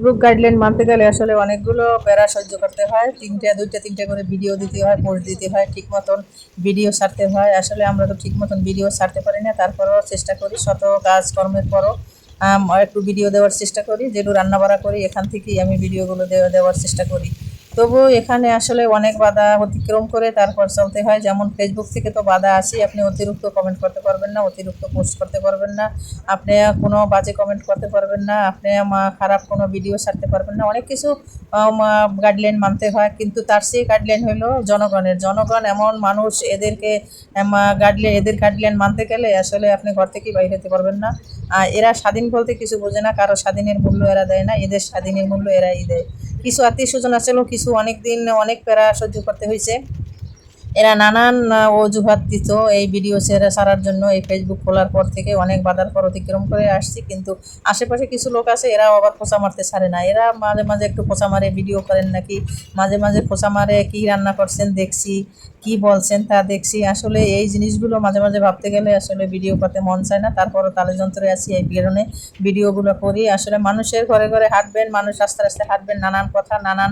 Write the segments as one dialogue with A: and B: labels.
A: Group guideline মানতে গেলে আসলে অনেকগুলো প্যারা সহ্য করতে হয়। দুইটা তিনটে করে ভিডিও দিতে হয়, পোস্ট দিতে হয়, ঠিক মতন ভিডিও ছাড়তে হয়। আসলে আমরা তো ঠিক মতন ভিডিও ছাড়তে পারি না, তারপরেও চেষ্টা করি শত কাজকর্মের পরও একটু ভিডিও দেওয়ার চেষ্টা করি। যেটু রান্নাবাড়া করি এখান থেকেই আমি ভিডিওগুলো দেওয়ার চেষ্টা করি। তবুও এখানে আসলে অনেক বাধা অতিক্রম করে তারপর চলতে হয়। যেমন ফেসবুক থেকে তো বাধা আসেই, আপনি অতিরিক্ত কমেন্ট করতে পারবেন না, অতিরিক্ত পোস্ট করতে পারবেন না, আপনি কোনো বাজে কমেন্ট করতে পারবেন না, আপনি খারাপ কোনো ভিডিও ছাড়তে পারবেন না, অনেক কিছু গাইডলাইন মানতে হয়। কিন্তু তার সেই গাইডলাইন হলো জনগণ এমন মানুষ, এদের গাইডলাইন মানতে গেলে আসলে আপনি ঘর থেকেই বাইরে হতে পারবেন না। এরা স্বাধীন বলতে কিছু বোঝে না, কারো স্বাধীনের মূল্য এরা দেয় না, এদের স্বাধীনের মূল্য এরাই দেয়। কিছু আত্মীয় স্বজন আছেও, কিছু অনেক দিন অনেক প্যারা সহ্য করতে হয়েছে। এরা নানান অজুহাত দিত এই ভিডিও ছাড়ার জন্য। এই ফেসবুক খোলার পর থেকে অনেক বাধার পর অতিক্রম করে আসছি, কিন্তু আশেপাশে কিছু লোক আছে, এরা আবার খোঁচা মারতে ছাড়ে না। এরা মাঝে মাঝে একটু খোঁচা মারে, ভিডিও করেন নাকি, মাঝে মাঝে খোঁচা মারে, কী রান্না করছেন দেখছি, কি বলছেন তা দেখছি। আসলে এই জিনিসগুলো মাঝে মাঝে ভাবতে গেলে আসলে ভিডিও করতে মন চায় না, তারপরও তালে যন্ত্রে আছি, এই কারণে ভিডিওগুলো করি। আসলে মানুষের ঘরে ঘরে হাঁটবেন, মানুষ আস্তে আস্তে হাঁটবেন, নানান কথা, নানান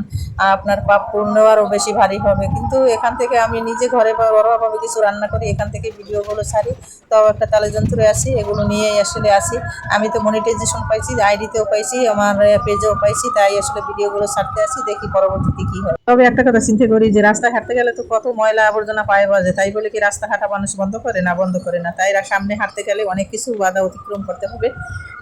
A: আপনার পাপ পূর্ণ আরও বেশি ভারী হবে। কিন্তু এখান থেকে আমি নিজে ঘরে বা ঘরোয়াভাবে কিছু রান্না করি, এখান থেকে ভিডিওগুলো ছাড়ি, তাও একটা তালে যন্ত্রে আসি, এগুলো নিয়েই আসলে আসি। আমি তো মনিটাইজেশন পাইছি, আইডিতেও পাইছি, আমার পেজেও পাইছি, তাই আসলে ভিডিওগুলো ছাড়তে আসি, দেখি পরবর্তীতে কি হয়। তবে একটা কথা চিন্তা করি যে রাস্তায় হাঁটতে গেলে তো কত ময়লা আবর্জনা পায়ে বাজে, তাই বলে কি রাস্তা হাঁটা মানুষ বন্ধ করে না? বন্ধ করে না। তাই সামনে হাঁটতে গেলে অনেক কিছু বাধা অতিক্রম করতে হবে।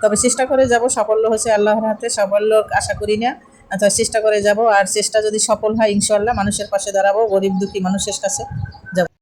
A: তবে চেষ্টা করে যাব, সাফল্য হচ্ছে আল্লাহর হাতে, সাফল্য আশা করি না। আচ্ছা, চেষ্টা করে যাব, আর চেষ্টা যদি সফল হয় ইনশাল্লাহ মানুষের পাশে দাঁড়াবো, গরিব দুঃখী মানুষের কাছে যাব।